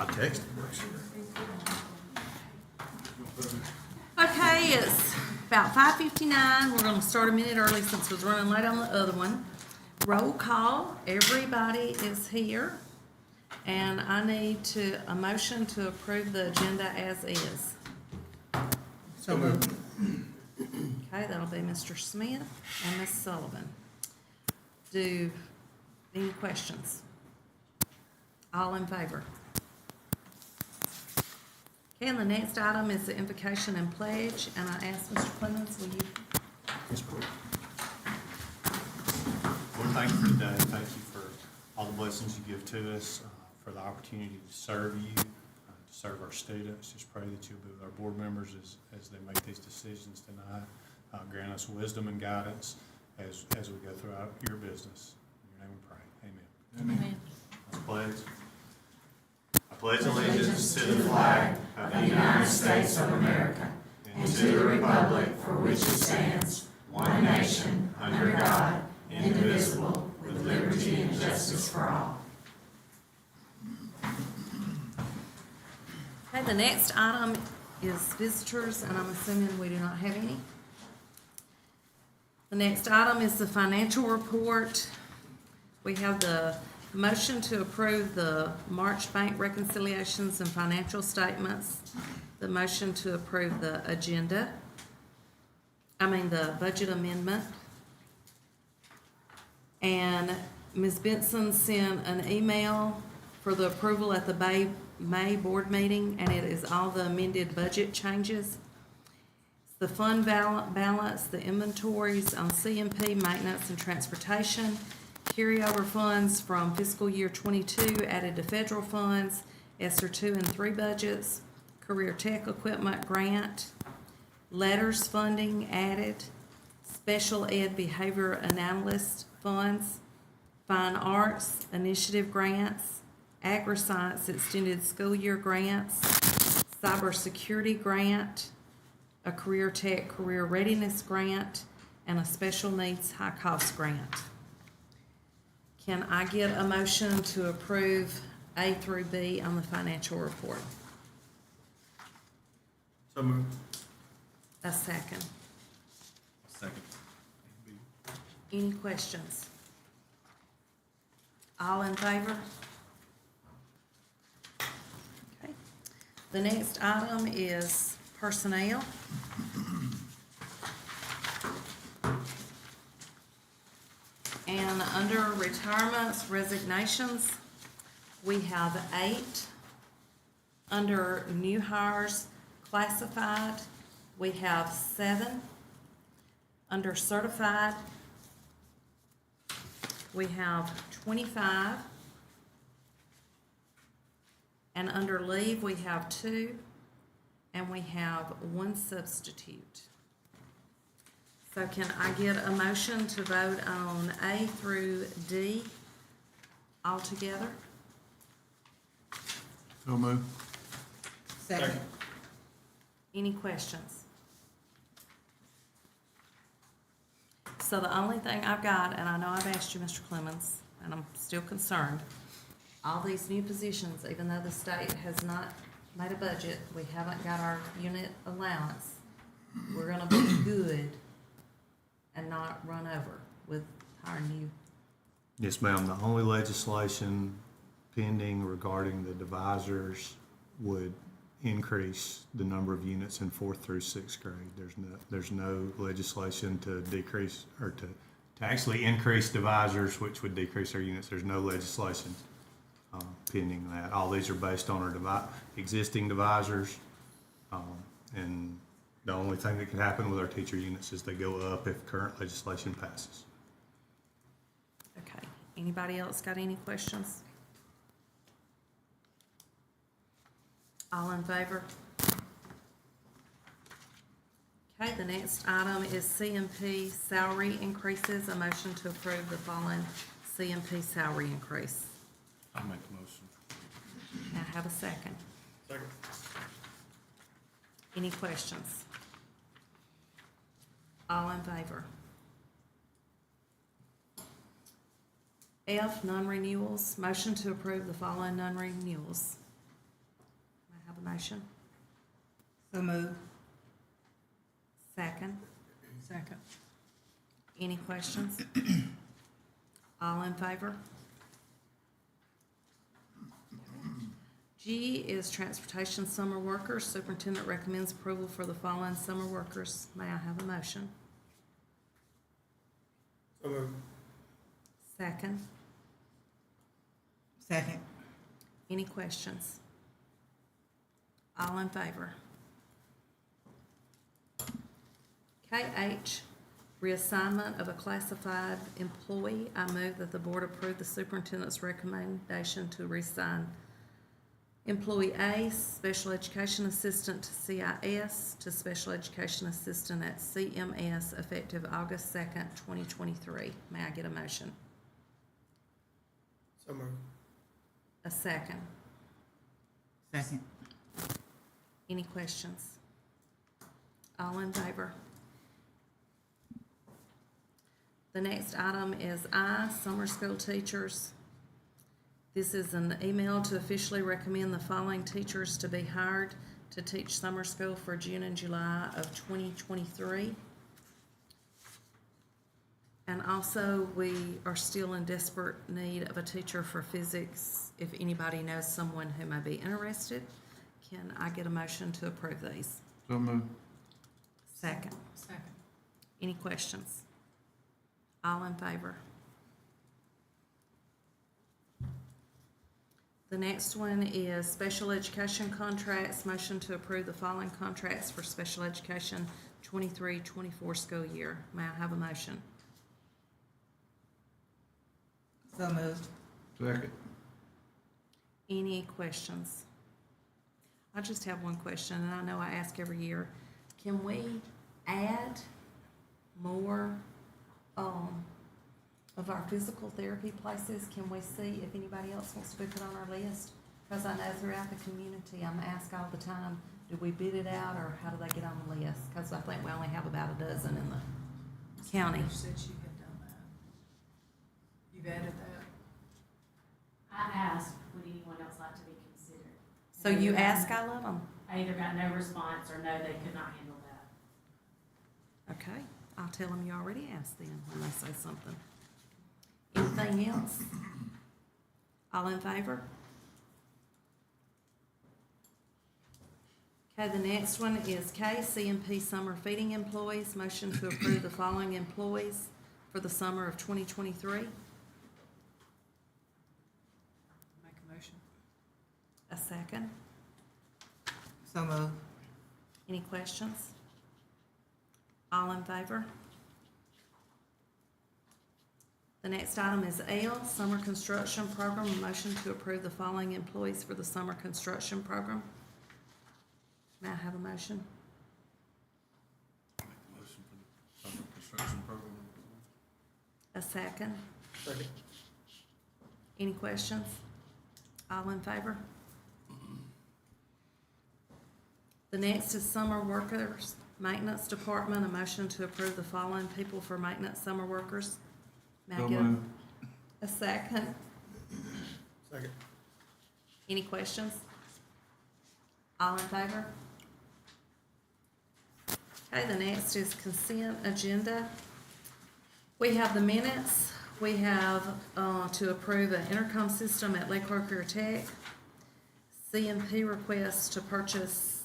I'll text him. Okay, it's about 5:59. We're gonna start a minute early since we was running late on the other one. Roll call, everybody is here. And I need a motion to approve the agenda as is. So moved. Okay, that'll be Mr. Smith and Ms. Sullivan. Any questions? All in favor? Okay, and the next item is the invocation and pledge, and I ask Mr. Clemens, will you? Yes, ma'am. Lord, thank you for today. Thank you for all the blessings you give to us, for the opportunity to serve you, to serve our students. Just pray that you'll be with our board members as they make these decisions tonight. Grant us wisdom and guidance as we go throughout your business. In your name we pray. Amen. Amen. Let's pledge. I pledge allegiance to the flag of the United States of America and to the republic for which it stands, one nation, under God, indivisible, with liberty and justice for all. Okay, the next item is visitors, and I'm assuming we do not have any. The next item is the financial report. We have the motion to approve the March bank reconciliations and financial statements, the motion to approve the the budget amendment. And Ms. Benson sent an email for the approval at the May board meeting, and it is all the amended budget changes. The fund balance, the inventories on CMP, maintenance and transportation, carryover funds from fiscal year 22 added to federal funds, ESSER 2 and 3 budgets, career tech equipment grant, letters funding added, special ed behavior analyst funds, fine arts initiative grants, agri-science extended school year grants, cybersecurity grant, a career tech career readiness grant, and a special needs high cost grant. Can I get a motion to approve A through B on the financial report? So moved. A second. Second. Any questions? All in favor? Okay. The next item is personnel. And under retirements, resignations, we have 8. Under new hires classified, we have 7. Under certified, we have 25. And under leave, we have 2. And we have 1 substitute. So can I get a motion to vote on A through D altogether? So moved. Second. Any questions? So the only thing I've got, and I know I've asked you, Mr. Clemens, and I'm still concerned, all these new positions, even though the state has not made a budget, we haven't got our unit allowance, we're gonna be good and not run over with our new. Yes, ma'am. The only legislation pending regarding the divisors would increase the number of units in 4th through 6th grade. There's no legislation to decrease or to actually increase divisors, which would decrease our units. There's no legislation pending that. All these are based on our existing divisors, and the only thing that can happen with our teacher units is they go up if current legislation passes. Okay, anybody else got any questions? All in favor? Okay, the next item is CMP salary increases. A motion to approve the following CMP salary increase. I'll make the motion. Now have a second. Second. Any questions? All in favor? F, non-renewals. Motion to approve the following non-renewals. a motion? So moved. Second. Second. Any questions? All in favor? G is transportation summer workers. Superintendent recommends approval for the following summer workers. May I have a motion? So moved. Second. Second. Any questions? All in favor? KH, reassignment of a classified employee. I move that the board approve the superintendent's recommendation to reassign employee A, special education assistant to CIS, to special education assistant at CMS, effective August 2nd, 2023. May I get a motion? So moved. A second. Second. Any questions? All in favor? The next item is I, summer school teachers. This is an email to officially recommend the following teachers to be hired to teach summer school for June and July of 2023. And also, we are still in desperate need of a teacher for physics. If anybody knows someone who may be interested, can I get a motion to approve these? So moved. Second. Second. Any questions? All in favor? The next one is special education contracts. Motion to approve the following contracts for special education 23-24 school year. May I have a motion? So moved. Second. Any questions? I just have one question, and I know I ask every year. Can we add more of our physical therapy places? Can we see if anybody else wants to be put on our list? Because I know throughout the community, I'm asked all the time, do we bid it out or how do they get on the list? Because I think we only have about a dozen in the county. You said you had done that. You've added that? I asked, would anyone else like to be considered? So you ask all of them? I either got no response or no, they could not handle that. Okay, I'll tell them you already asked them when they say something. Anything else? All in favor? Okay, the next one is K, C&P summer feeding employees. Motion to approve the following employees for the summer of 2023. Make a motion. A second. So moved. Any questions? All in favor? The next item is L, summer construction program. A motion to approve the following employees for the summer construction program. May I have a motion? Motion for the summer construction program. A second. Second. Any questions? All in favor? The next is summer workers, maintenance department. A motion to approve the following people for maintenance summer workers. May I So get moved. a second? Second. Any questions? All in favor? Okay, the next is consent agenda. We have the minutes. We have to approve an intercom system at Lake Career Tech. C&P requests to purchase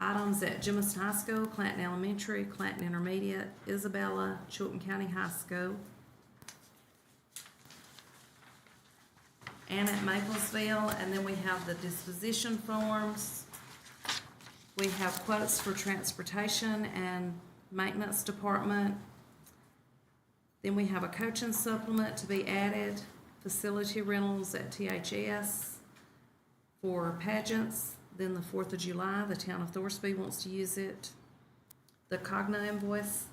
items at Jimiston High School, Clanton Elementary, Clanton Intermediate, Isabella, Chilton County High School, and at Maplesville. And then we have the disposition forms. We have quotes for transportation and maintenance department. Then we have a coaching supplement to be added, facility rentals at THS for pageants. Then the 4th of July, the town of Thorsby wants to use it. The Cogna invoice,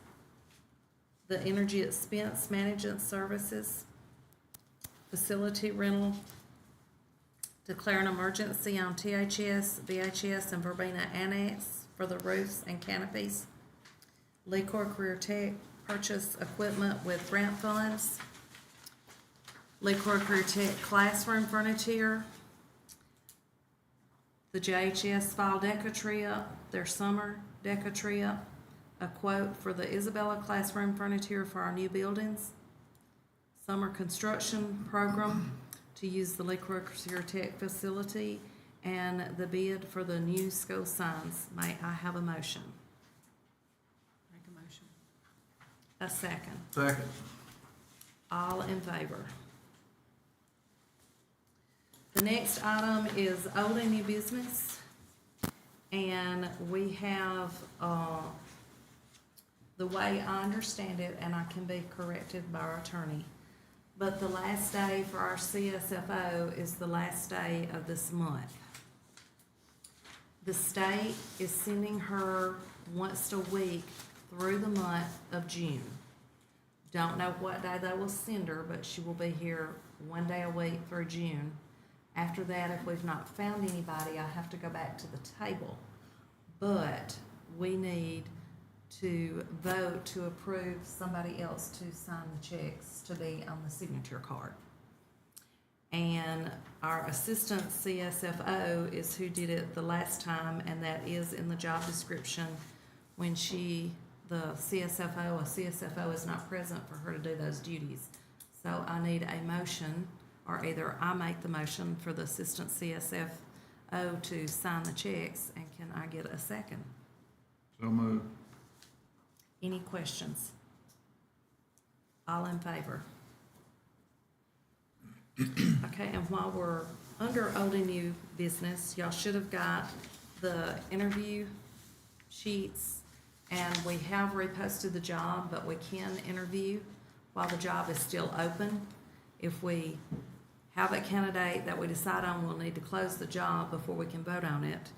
the energy expense management services, facility rental, declare an emergency on THS, VHS, and Verbena Annex for the roofs and canopies. Lecor Career Tech, purchase equipment with grant funds. Lecor Career Tech classroom furniture. the JHS Fall DECA trip, their summer DECA trip, a quote for the Isabella classroom furniture for our new buildings, summer construction program to use the Lake Rocker Tech facility, and the bid for the new school signs. May I have a motion? Make a motion. A second. Second. All in favor? The next item is old and new business. And we have, the way I understand it, and I can be corrected by our attorney, but the last day for our CSFO is the last day of this month. The state is sending her once a week through the month of June. Don't know what day they will send her, but she will be here one day a week through June. After that, if we've not found anybody, I have to go back to the table. But we need to vote to approve somebody else to sign the checks to be on the signature card. And our assistant CSFO is who did it the last time, and that is in the job description. When the CSFO is not present for her to do those duties. So I need a motion, or either I make the motion for the assistant CSFO to sign the checks, and can I get a second? So moved. Any questions? All in favor? Okay, and while we're under old and new business, y'all should have got the interview sheets, and we have reposted the job, but we can interview while the job is still open. If we have a candidate that we decide on, we'll need to close the job before we can vote on it.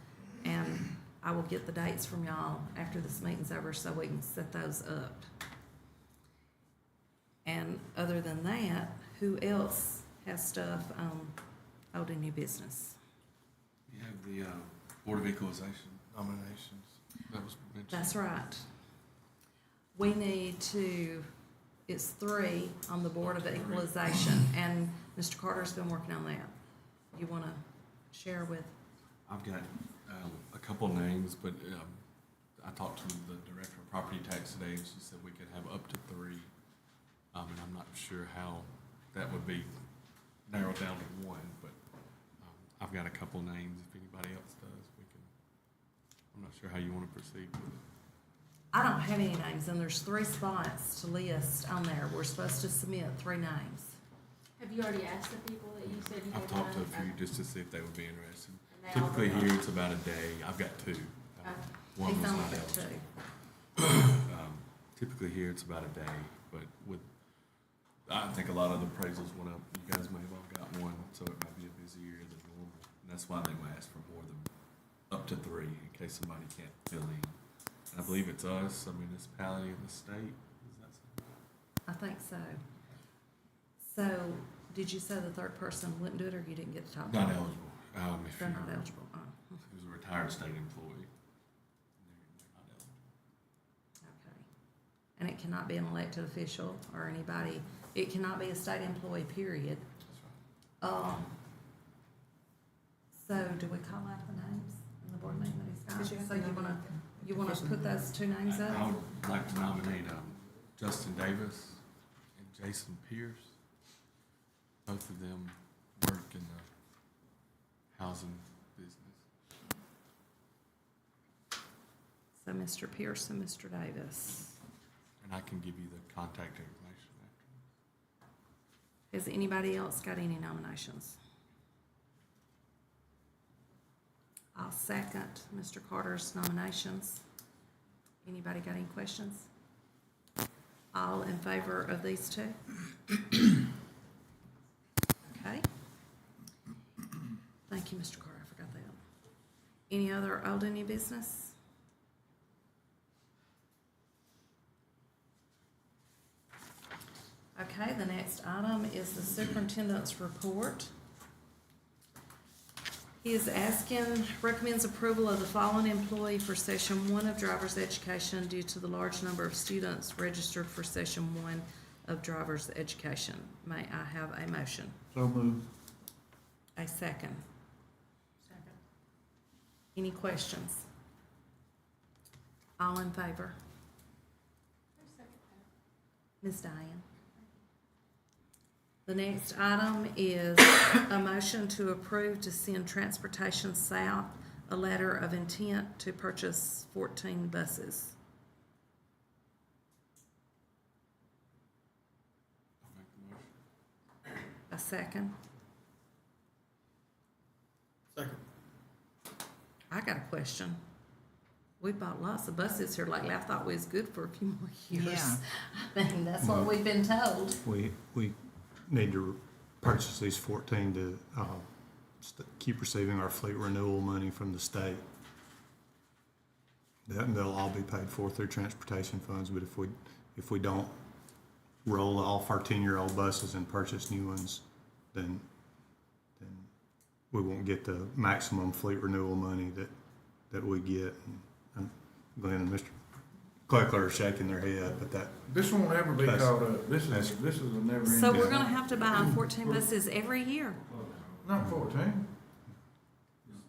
And I will get the dates from y'all after this meeting's over so we can set those up. And other than that, who else has stuff on old and new business? You have the Board of Equalization nominations. That was mentioned. That's right. We need to, it's 3 on the Board of Equalization, and Mr. Carter's been working on that. You want to share with? I've got a couple names, but I talked to the Director of Property Tax today, and she said we could have up to 3. And I'm not sure how that would be narrowed down to 1, but I've got a couple names. If anybody else does, we can. I'm not sure how you want to proceed with it. I don't have any names, and there's 3 spots to list on there. We're supposed to submit 3 names. Have you already asked the people that you said you I've gave talked to a names? few just to see if they would be interested. And they all Typically were here not? it's about a day. I've got 2. One He's was only not got eligible. 2. Typically here it's about a day, but with, I think a lot of the appraisals went up. You guys may have all got one, so it might be a busier year than normal. And that's why they might ask for more than up to 3 in case somebody can't fill in. And I believe it's us, a municipality in the state. Is that so? I think so. So, did you say the 3rd person wouldn't do it, or you didn't get to talk? Not to them? eligible. If They're you're, not eligible. Oh, he was a retired state employee. They're not eligible. okay. And it cannot be an elected official or anybody. It cannot be a state employee, period. That's right. So do we call out the names in the board meeting that he's got? So you wanna put those 2 names I up? would like to nominate Justin Davis and Jason Pierce. Both of them work in the housing business. So Mr. Pierce and Mr. Davis. And I can give you the contact information after. Has anybody else got any nominations? I'll second Mr. Carter's nominations. Anybody got any questions? All in favor of these 2? Okay. Thank you, Mr. Carter, I forgot that. Any other old and new business? Okay, the next item is the superintendent's report. He is recommends approval of the following employee for session 1 of driver's education due to the large number of students registered for session 1 of driver's education. May I have a motion? So moved. A second. Second. Any questions? All in favor? Ms. Diane. The next item is a motion to approve to send Transportation South a letter of intent to purchase 14 buses. I'll make the motion. A second? Second. I got a question. We bought lots of buses here lately. I thought we was good for a few more years. Yeah. I mean, that's what we've been told. We need to purchase these 14 to keep receiving our fleet renewal money from the state. They'll all be paid for through transportation funds, but if we don't roll off our 10-year-old buses and purchase new ones, then we won't get the maximum fleet renewal money that we get. And Glenn and Mr. Kleckler are shaking their head, but that, This won't ever be That's- caught up. This is a never ending. So we're gonna have to buy 14 buses every year. Not 14.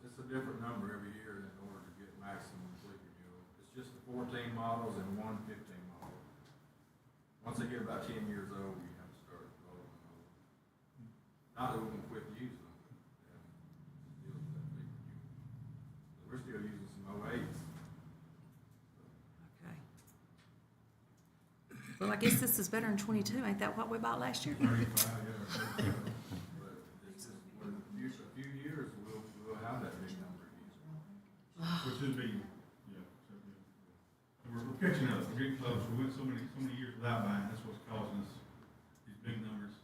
It's a different number every year in order to get maximum fleet renewal. It's just the 14 models and 1 15 model. Once they get about 10 years old, you have to start rolling them over. Not that we can quit using them, but still that fleet renewal. So we're still using some 08s. Okay. Well, I guess this is better than 22. Ain't that what we bought last year? 35, yeah. But it's just, a few years, we'll have that big number again. Which would be, yeah, so, yeah. We're catching up, we're getting close, we went so many years without buying, that's what's causing us these big numbers,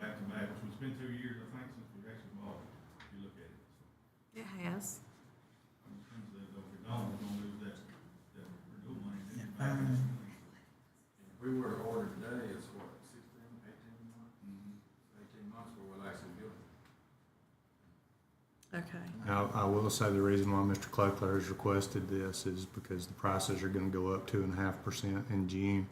back to back, which it's been 2 years, I think, since we've actually bought it, if you look at it. So, It has. in terms of, though, we're gonna lose that renewal money, then Yeah. back in. If we were to order today, it's what, 16, 18 months? 18 months where we'll actually do it. Okay. now, I will say the reason why Mr. Kleckler has requested this is because the prices are gonna go up 2.5% in June.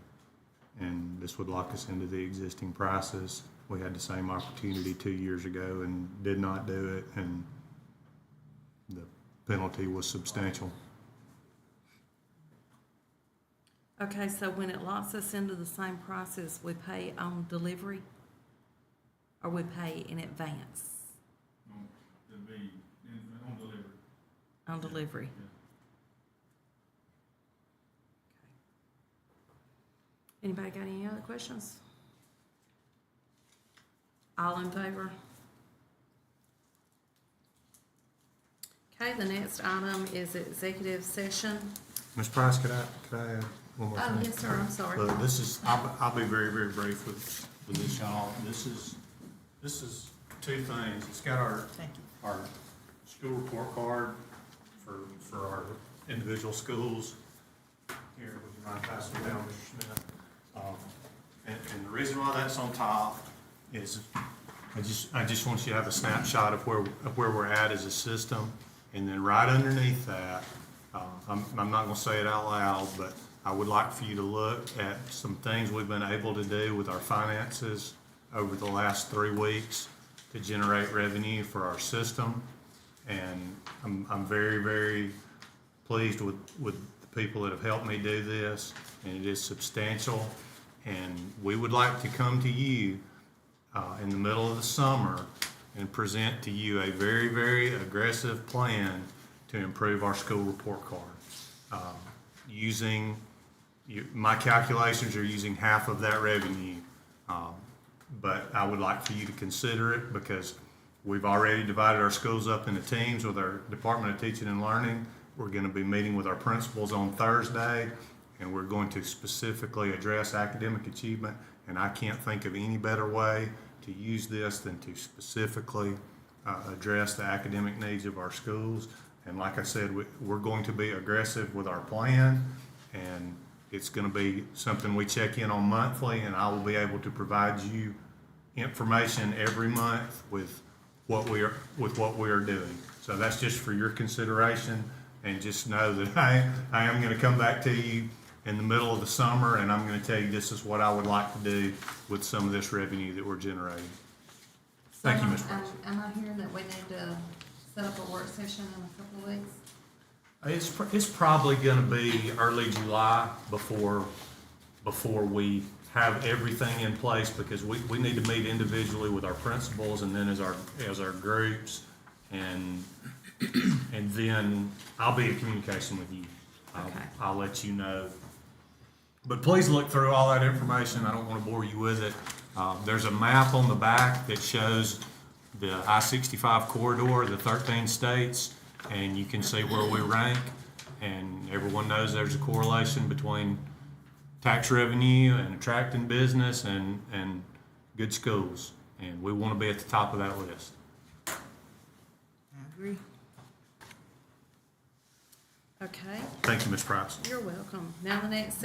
And this would lock us into the existing prices. We had the same opportunity 2 years ago and did not do it, and the penalty was substantial. Okay, so when it locks us into the same prices, we pay on delivery? Or we pay in advance It'll be on delivery. on delivery? Yeah. Anybody got any other questions? All in favor? Okay, the next item is executive session. Ms. Price, could I add one more thing? Oh, yes, sir, I'm sorry. Look, this is, I'll be very, very brief with this, y'all. This is two things. It's got Thank you. our school report card for our individual schools. Here, would you mind passing it down, Mr. Smith? And the reason why that's on top is I just want you to have a snapshot of where we're at as a system. And then right underneath that, I'm not gonna say it out loud, but I would like for you to look at some things we've been able to do with our finances over the last 3 weeks to generate revenue for our system. And I'm very, very pleased with the people that have helped me do this, and it is substantial. And we would like to come to you in the middle of the summer and present to you a very, very aggressive plan to improve our school report card. My calculations are using half of that revenue, but I would like for you to consider it because we've already divided our schools up into teams with our Department of Teaching and Learning. We're going to be meeting with our principals on Thursday, and we're going to specifically address academic achievement. And I can't think of any better way to use this than to specifically address the academic needs of our schools. And like I said, we're going to be aggressive with our plan, and it's going to be something we check in on monthly, and I will be able to provide you information every month with what we are doing. So that's just for your consideration, and just know that I am going to come back to you in the middle of the summer, and I'm going to tell you this is what I would like to do with some of this revenue that we're generating. Thank you, Ms. Price. Am I hearing that we need to set up a work session in a couple of weeks? It's probably gonna be early July before we have everything in place, because we need to meet individually with our principals and then as our groups, and then I'll be in communication with you. Okay. I'll let you know. But please look through all that information. I don't wanna bore you with it. There's a map on the back that shows the I-65 corridor, the 13 states, and you can see where we rank. And everyone knows there's a correlation between tax revenue and attracting business and good schools. And we want to be at the top of that list. I agree. Okay, Thank you, Ms. Price. you're welcome. Now, the next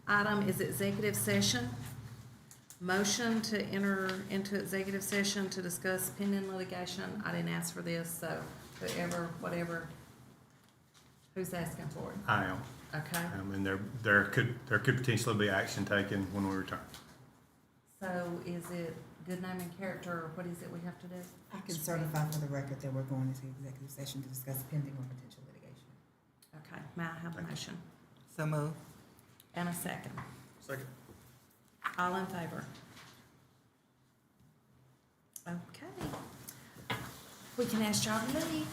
item is executive session. Motion to enter into executive session to discuss pending litigation. I didn't ask for this, so whatever. Who's asking for it? I am. Okay, And there could potentially be action taken when we return. so is it good name and character, or what is it we have to do? I can certify for the record that we're going into executive session to discuss pending or potential litigation. Okay, may I have a motion? So move. And a second. Second. All in favor? Okay. We can ask y'all to leave.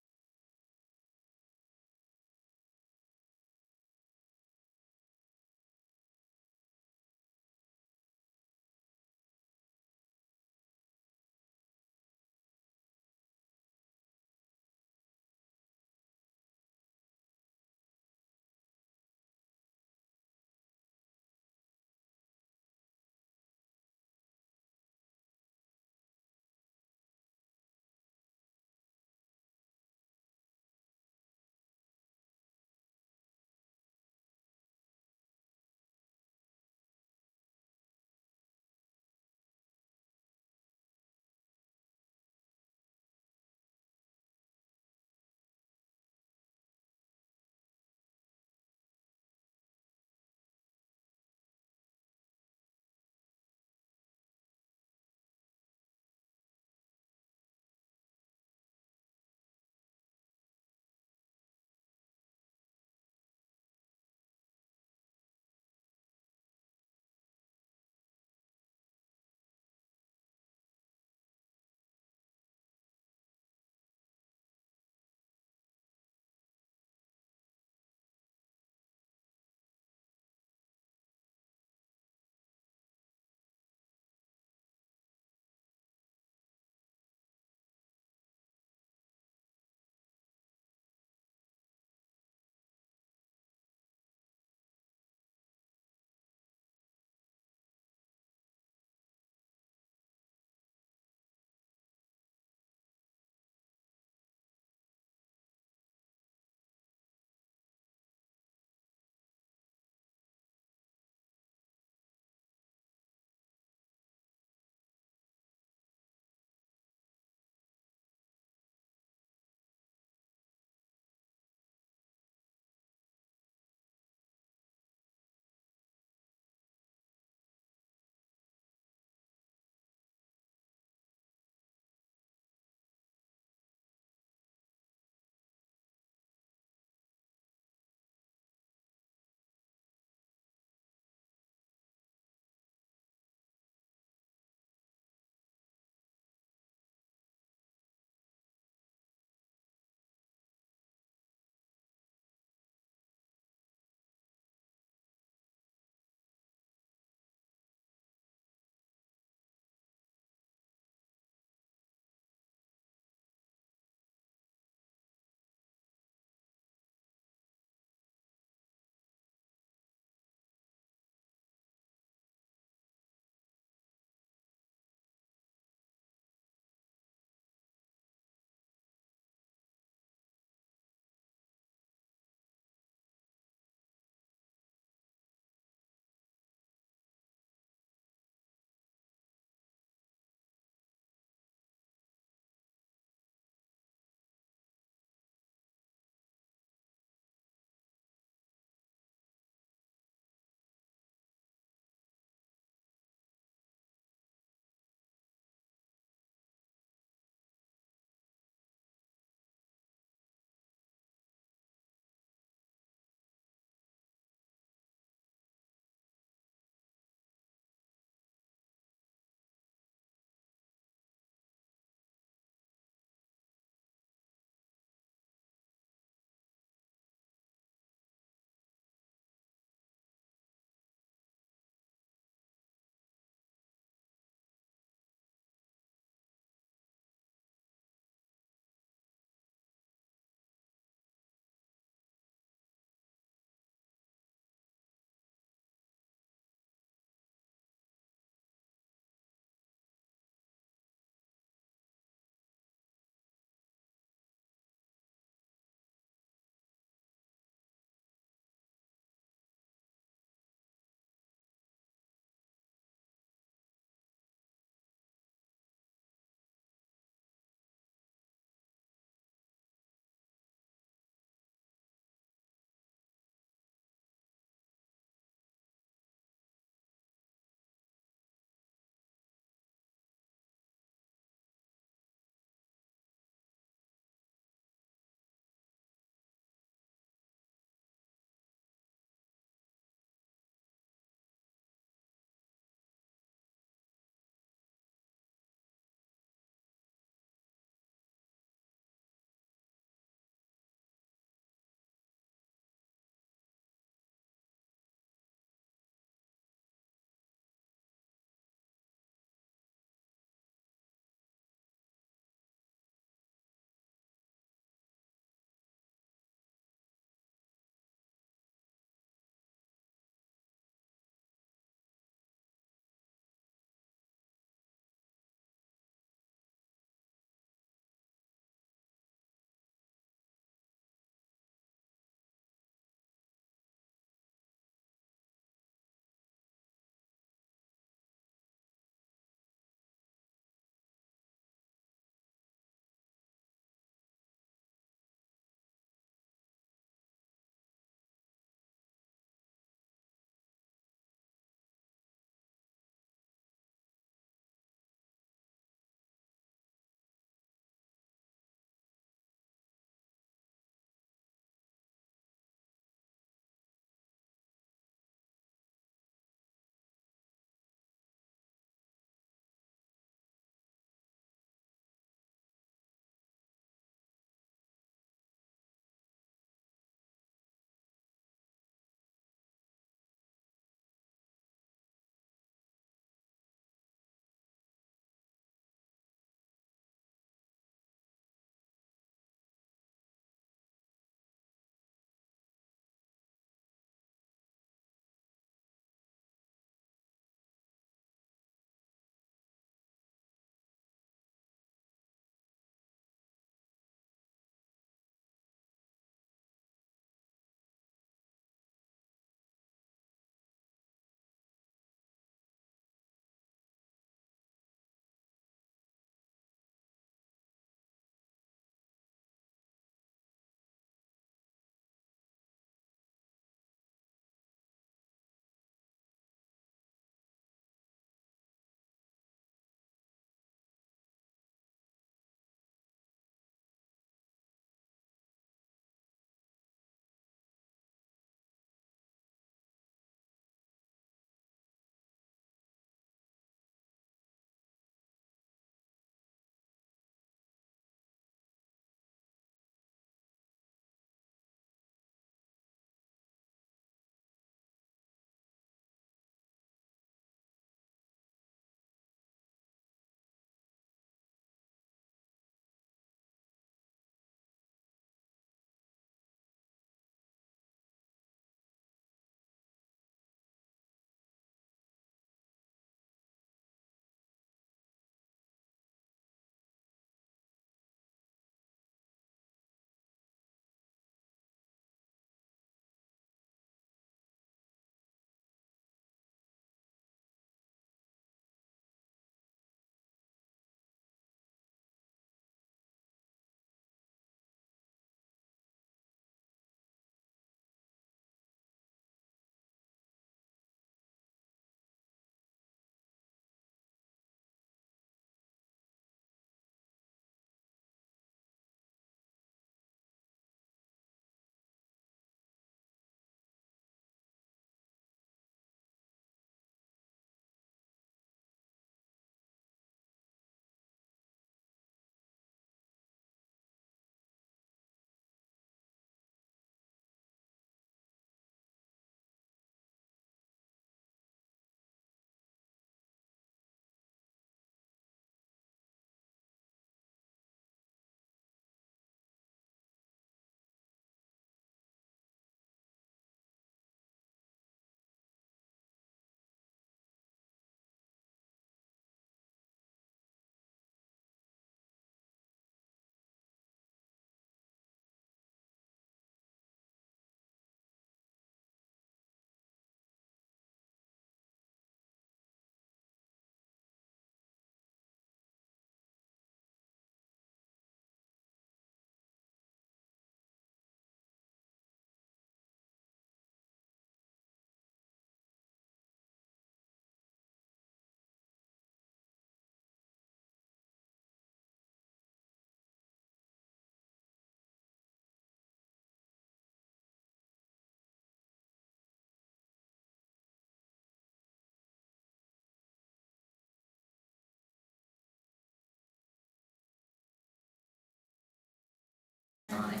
electronic.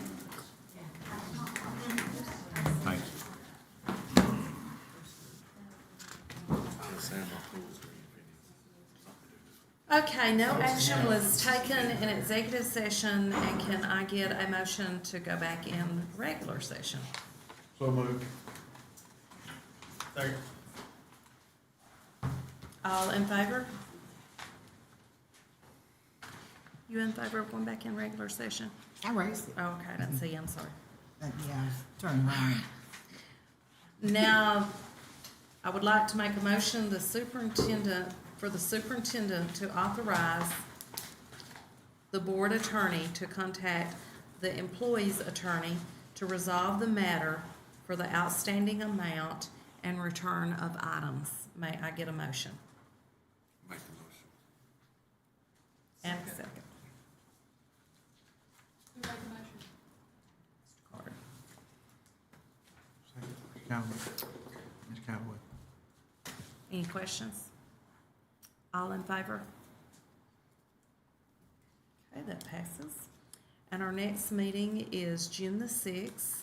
Thank you. Okay, no action was taken in executive session, and can I get a motion to go back in regular session? So moved. Second. All in favor? You in favor of going back in regular session? I raised it. Oh, okay, I didn't see you, I'm sorry. Yeah, I was turning around. Now, I would like to make a motion, for the superintendent to authorize the board attorney to contact the employee's attorney to resolve the matter for the outstanding amount and return of items. May I get a motion? Make the motion. And a second. Who made the motion? Mr. Carter. Second. Callaway. Ms. Callaway. Any questions? All in favor? Okay, that passes. And our next meeting is June the 6th.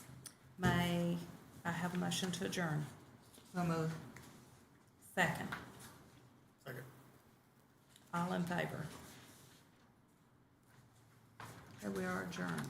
May I have a motion to adjourn? So moved. Second. Second. All in favor? Okay, we are adjourned.